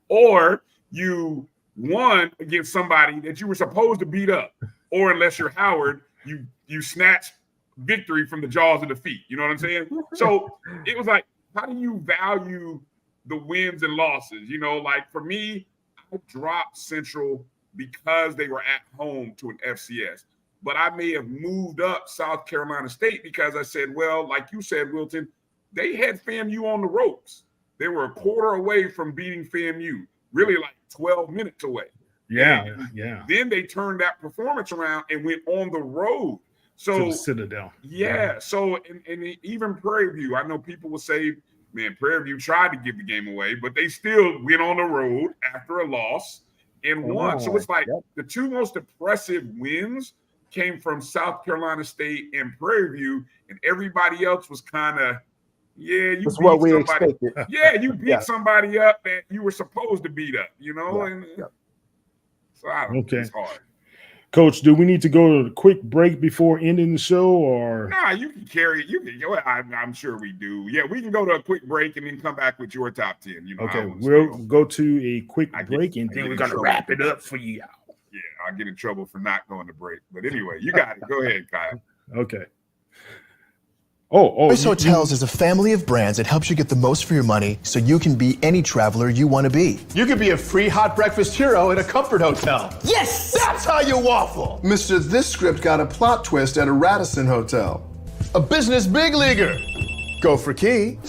or you won against somebody that you were supposed to beat up, or unless you're Howard, you snatched victory from the jaws of defeat. You know what I'm saying? So it was like, how do you value the wins and losses? Like for me, I dropped Central because they were at home to an FCS. But I may have moved up South Carolina State because I said, well, like you said, Wilton, they had FAMU on the ropes. They were a quarter away from beating FAMU, really like 12 minutes away. Yeah. Then they turned that performance around and went on the road. So to the Citadel. Yeah. So and even Prairie View, I know people will say, man, Prairie View tried to give the game away, but they still went on the road after a loss and won. So it's like the two most impressive wins came from South Carolina State and Prairie View, and everybody else was kind of, that's what we expected. Yeah, you beat somebody up that you were supposed to beat up, and so I don't know, it's hard. Coach, do we need to go to a quick break before ending the show, or? Nah, you can carry it. You can go. I'm sure we do. Yeah, we can go to a quick break and then come back with your top 10. Okay, we'll go to a quick break and then we're gonna wrap it up for you. Yeah, I'll get in trouble for not going to break. But anyway, you got it. Go ahead, Kyle. Okay. Choice Hotels is a family of brands that helps you get the most for your money so you can be any traveler you want to be. You could be a free hot breakfast hero at a comfort hotel. Yes! That's how you waffle. Mr. This script got a plot twist at a Radisson hotel. A business big leaguer. Go for key.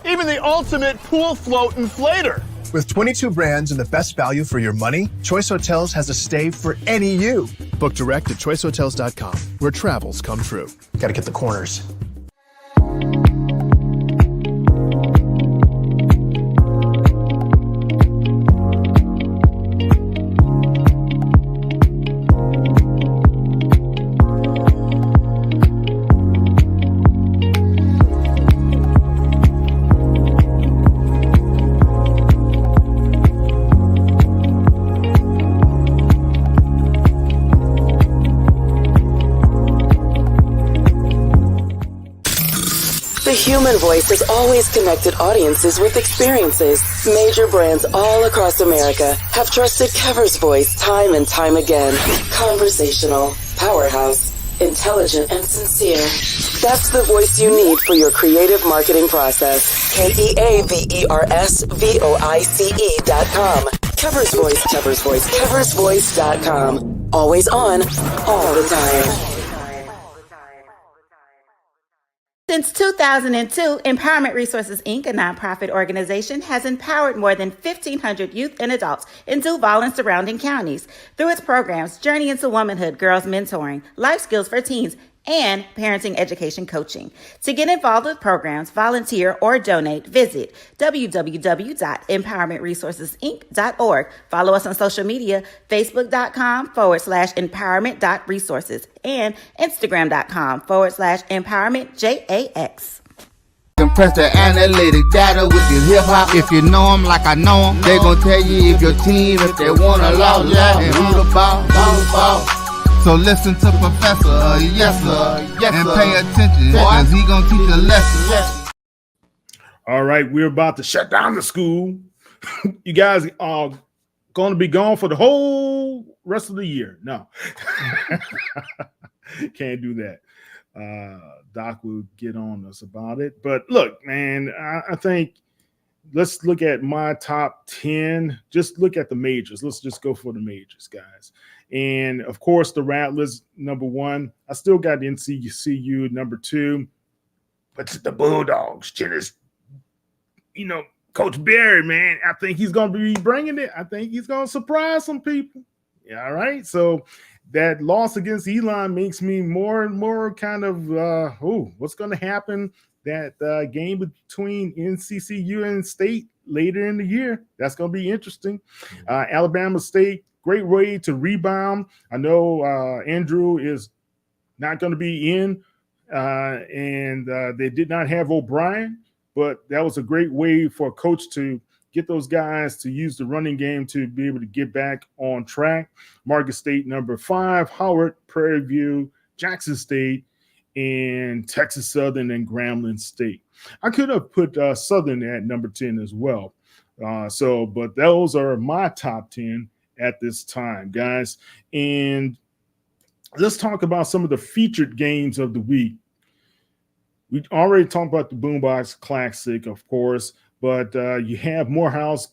Even the ultimate pool float inflator. With 22 brands and the best value for your money, Choice Hotels has a stay for any you. Book direct at choicehotels.com, where travels come true. Gotta get the corners. The human voice has always connected audiences with experiences. Major brands all across America have trusted Kever's voice time and time again. Conversational, powerhouse, intelligent, and sincere. That's the voice you need for your creative marketing process. KEAVERSVOICE.com. Kever's Voice, Kever's Voice, KeversVoice.com. Always on, all the time. Since 2002, Empowerment Resources, Inc., a nonprofit organization, has empowered more than 1,500 youth and adults in Duval and surrounding counties through its programs Journey into Womanhood, Girls Mentoring, Life Skills for Teens, and Parenting Education Coaching. To get involved with programs, volunteer, or donate, visit www.empowermentresourcesinc.org. Follow us on social media, facebook.com/empowerment.resources and instagram.com/empowermentJAX. Compress the analytic data with your hip hop. If you know them like I know them, they gon' tell you if your team, if they want to lose, and who the ball. So listen to Professor, yes sir, and pay attention, cause he gonna teach a lesson. All right, we're about to shut down the school. You guys are gonna be gone for the whole rest of the year. No, can't do that. Doc will get on us about it. But look, man, I think let's look at my top 10. Just look at the majors. Let's just go for the majors, guys. And, of course, the Rattlers, number 1. I still got the NCCU, number 2. But the Bulldogs, just, Coach Barry, man, I think he's going to be bringing it. I think he's going to surprise some people. Yeah, all right. So that loss against Elon makes me more and more kind of, what's going to happen? That game between NCCU and State later in the year. That's going to be interesting. Alabama State, great way to rebound. I know Andrew is not going to be in, and they did not have O'Brien, but that was a great way for a coach to get those guys to use the running game to be able to get back on track. Marcus State, number 5, Howard, Prairie View, Jackson State, and Texas Southern and Grambling State. I could have put Southern at number 10 as well. But those are my top 10 at this time, guys. And let's talk about some of the featured games of the week. We already talked about the Boombox Classic, of course, but you have Morehouse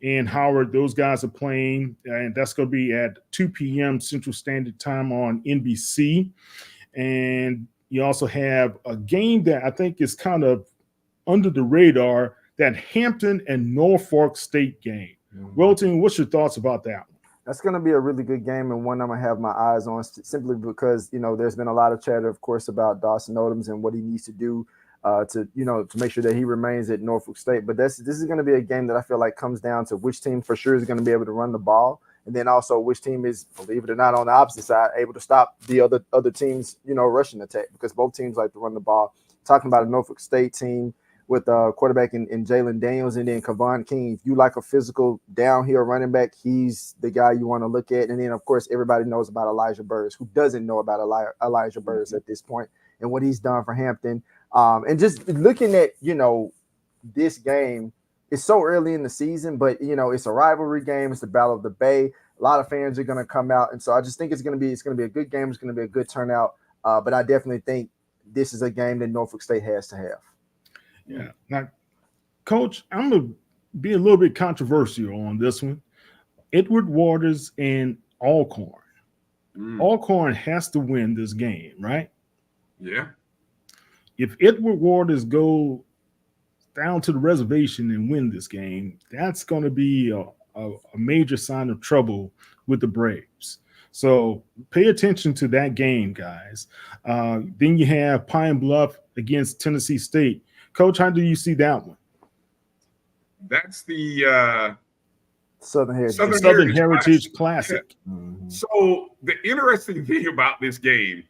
and Howard. Those guys are playing, and that's going to be at 2 p.m. Central Standard Time on NBC. And you also have a game that I think is kind of under the radar, that Hampton and Norfolk State game. Wilton, what's your thoughts about that one? That's going to be a really good game, and one I'm going to have my eyes on simply because, there's been a lot of chatter, of course, about Dawson Odoms and what he needs to do to make sure that he remains at Norfolk State. But this is going to be a game that I feel like comes down to which team for sure is going to be able to run the ball, and then also which team is, believe it or not, on the opposite side, able to stop the other team's, rushing attack, because both teams like to run the ball. Talking about a Norfolk State team with quarterback in Jalen Daniels and then Kavon King. If you like a physical downhill running back, he's the guy you want to look at. And then, of course, everybody knows about Elijah Burris. Who doesn't know about Elijah Burris at this point and what he's done for Hampton? And just looking at, this game, it's so early in the season, but, it's a rivalry game. It's the Battle of the Bay. A lot of fans are going to come out. And so I just think it's going to be a good game. It's going to be a good turnout. But I definitely think this is a game that Norfolk State has to have. Yeah. Now, Coach, I'm going to be a little bit controversial on this one. Edward Waters and Alcorn. Alcorn has to win this game, right? Yeah. If Edward Waters go down to the reservation and win this game, that's going to be a major sign of trouble with the Braves. So pay attention to that game, guys. Then you have Pine Bluff against Tennessee State. Coach, how do you see that one? That's the Southern Heritage Classic. Mm-hmm. So the interesting thing about this game,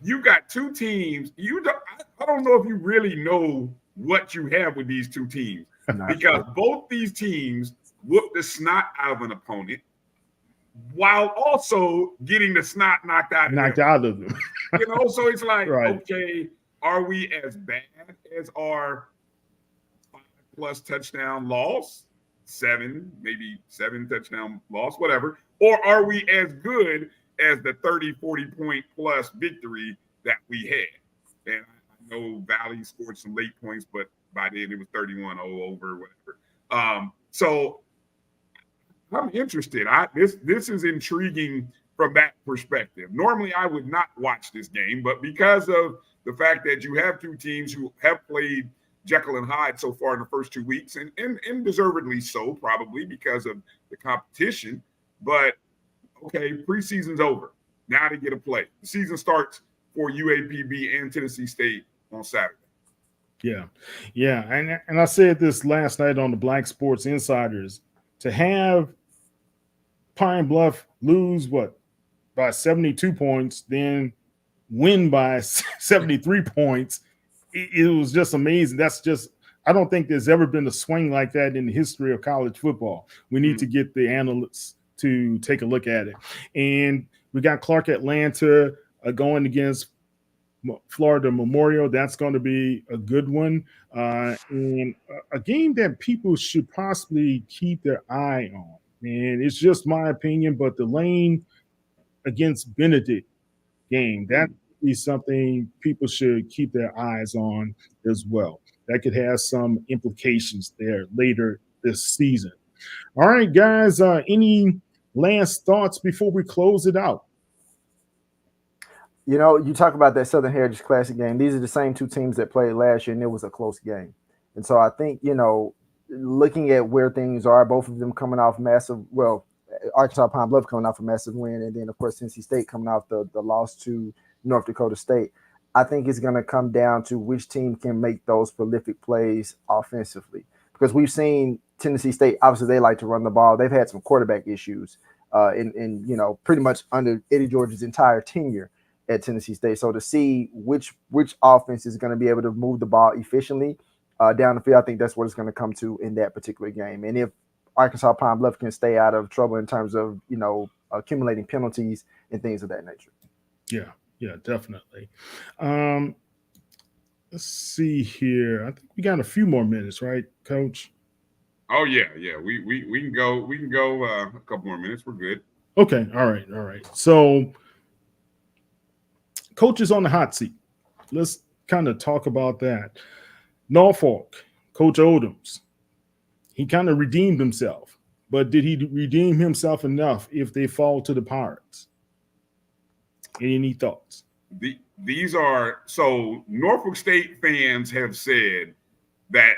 you got two teams. I don't know if you really know what you have with these two teams, because both these teams whoop the snot out of an opponent while also getting the snot knocked out of them. So it's like, okay, are we as bad as our 5+ touchdown loss, 7 touchdown loss, whatever, or are we as good as the 30-40 point plus victory that we had? And I know Valley scored some late points, but by then it was 31-0 over, whatever. So I'm interested. This is intriguing from that perspective. Normally I would not watch this game, but because of the fact that you have two teams who have played Jekyll and Hyde so far in the first 2 weeks, and deservedly so, probably because of the competition. But okay, preseason's over. Now they get to play. The season starts for UAPB and Tennessee State on Saturday. Yeah. And I said this last night on the Black Sports Insiders. To have Pine Bluff lose by 72 points, then win by 73 points, it was just amazing. I don't think there's ever been a swing like that in the history of college football. We need to get the analysts to take a look at it. And we got Clark Atlanta going against Florida Memorial. That's going to be a good one. And a game that people should possibly keep their eye on. And it's just my opinion, but the Lane against Benedict game, that is something people should keep their eyes on as well. That could have some implications there later this season. All right, guys, any last thoughts before we close it out? You talk about that Southern Heritage Classic game. These are the same two teams that played last year, and it was a close game. And so I think, looking at where things are, both of them coming off massive, Arkansas Pine Bluff coming off a massive win, and then of course Tennessee State coming off the loss to North Dakota State. I think it's going to come down to which team can make those prolific plays offensively, because we've seen Tennessee State, obviously they like to run the ball. They've had some quarterback issues in pretty much under Eddie George's entire tenure at Tennessee State. So to see which offense is going to be able to move the ball efficiently down the field, I think that's what it's going to come to in that particular game. And if Arkansas Pine Bluff can stay out of trouble in terms of, accumulating penalties and things of that nature. Yeah, definitely. Let's see here. I think we got a few more minutes, right, Coach? Oh yeah. We can go a couple more minutes. We're good. Okay. All right. So, Coach is on the hot seat. Let's kind of talk about that. Norfolk, Coach Odoms, he kind of redeemed himself, but did he redeem himself enough if they fall to the Pirates? Any thoughts? These are so Norfolk State fans have said that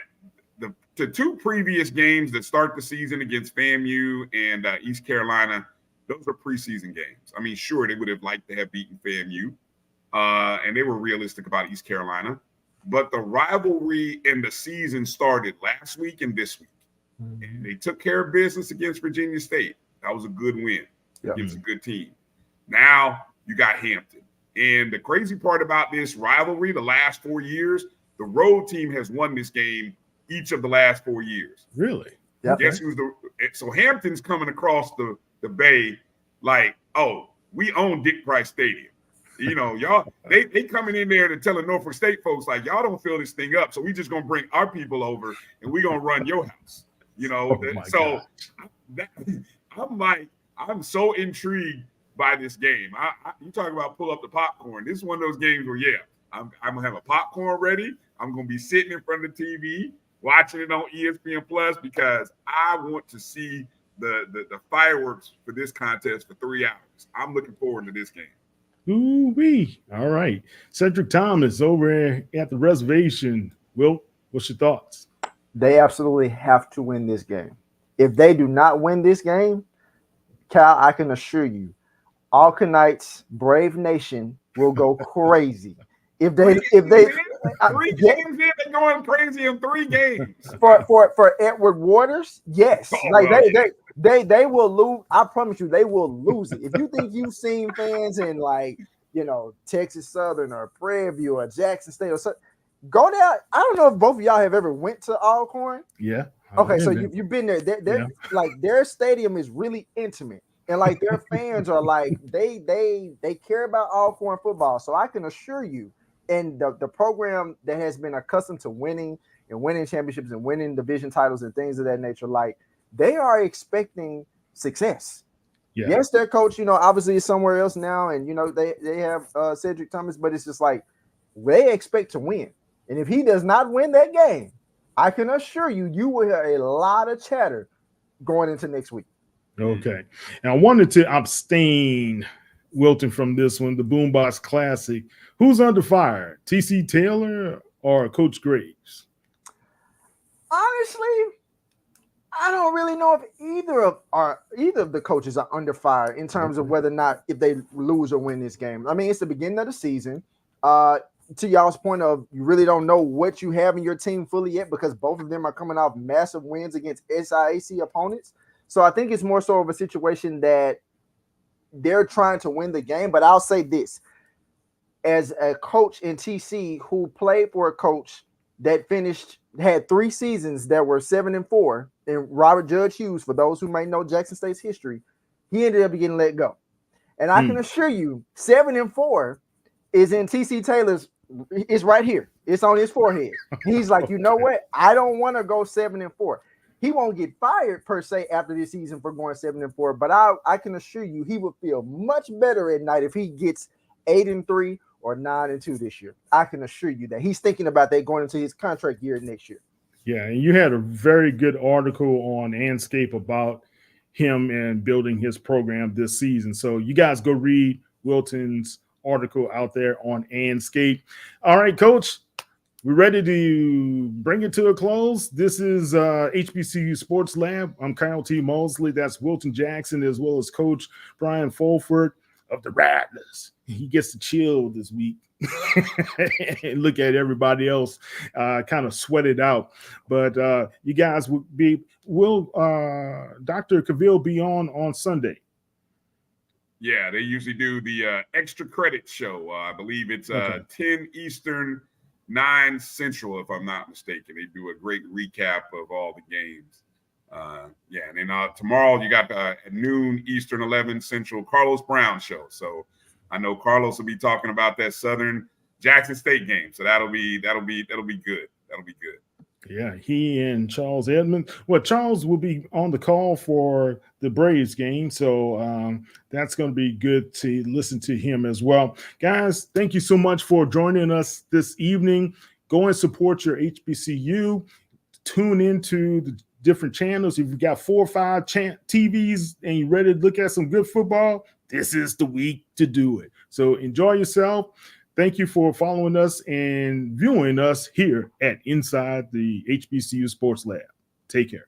the two previous games that start the season against FAMU and East Carolina, those are preseason games. I mean, sure, they would have liked to have beaten FAMU, and they were realistic about East Carolina. But the rivalry and the season started last week and this week. Mm-hmm. And they took care of business against Virginia State. That was a good win against a good team. Now you got Hampton. And the crazy part about this rivalry, the last 4 years, the road team has won this game each of the last 4 years. Really? Yep. Guess who's so Hampton's coming across the bay like, oh, we own Dick Price Stadium. Y'all, they coming in there to telling Norfolk State folks, like, y'all don't fill this thing up, so we just going to bring our people over and we going to run your house. I'm so intrigued by this game. You talk about pull up the popcorn. This is one of those games where, I'm going to have a popcorn ready. I'm going to be sitting in front of the TV, watching it on ESPN Plus, because I want to see the fireworks for this contest for 3 hours. I'm looking forward to this game. Ooh-wee. All right. Cedric Thomas over at the reservation. Will, what's your thoughts? They absolutely have to win this game. If they do not win this game, Cal, I can assure you, Alkanites, Brave Nation will go crazy. If they three games in, they're going crazy in 3 games. For Edward Waters, yes. They will lose. I promise you, they will lose it. If you think you've seen fans in Texas Southern or Prairie View or Jackson State or something, go down. I don't know if both of y'all have ever went to Alcorn. Yeah. Okay, so you've been there. They're like, their stadium is really intimate. And like their fans are like they care about Alcorn football. So I can assure you, and the program that has been accustomed to winning championships and winning division titles and things of that nature, like they are expecting success. Yeah. Yes, their coach, obviously is somewhere else now, and they have Cedric Thomas, but it's just like they expect to win. And if he does not win that game, I can assure you, you will hear a lot of chatter going into next week. Okay. And I wanted to abstain, Wilton, from this one, the Boombox Classic. Who's under fire, T.C. Taylor or Coach Graves? Honestly, I don't really know if either of the coaches are under fire in terms of whether or not if they lose or win this game. I mean, it's the beginning of the season. To y'all's point of you really don't know what you have in your team fully yet, because both of them are coming off massive wins against SIAC opponents. So I think it's more so of a situation that they're trying to win the game. But I'll say this, as a coach in TC who played for a coach that had 3 seasons that were 7-4, and Robert Judge Hughes, for those who might know Jackson State's history, he ended up getting let go. And I can assure you, 7-4 is in TC Taylor's. It's right here. It's on his forehead. He's like, you know what? I don't want to go 7-4. He won't get fired per se after this season for going 7-4, but I can assure you he would feel much better at night if he gets 8-3 or 9-2 this year. I can assure you that he's thinking about that going into his contract year next year. Yeah, and you had a very good article on Anscape about him and building his program this season. So you guys go read Wilton's article out there on Anscape. All right, Coach, we're ready to bring it to a close. This is HBCU Sports Lab. I'm Kyle T. Mosley. That's Wilton Jackson, as well as Coach Brian Fulford of the Rattlers. He gets to chill this week and look at everybody else kind of sweat it out. But you guys will Dr. Cavill be on Sunday? Yeah, they usually do the extra credit show. I believe it's 10 Eastern, 9 Central, if I'm not mistaken. They do a great recap of all the games. And then tomorrow you got at noon Eastern, 11 Central, Carlos Brown show. So I know Carlos will be talking about that Southern Jackson State game. So that'll be good. That'll be good. Yeah, he and Charles Edmonds. Well, Charles will be on the call for the Braves game, so that's going to be good to listen to him as well. Guys, thank you so much for joining us this evening. Go and support your HBCU. Tune into the different channels. If you've got 4 or 5 TVs and you're ready to look at some good football, this is the week to do it. So enjoy yourself. Thank you for following us and viewing us here at Inside the HBCU Sports Lab. Take care.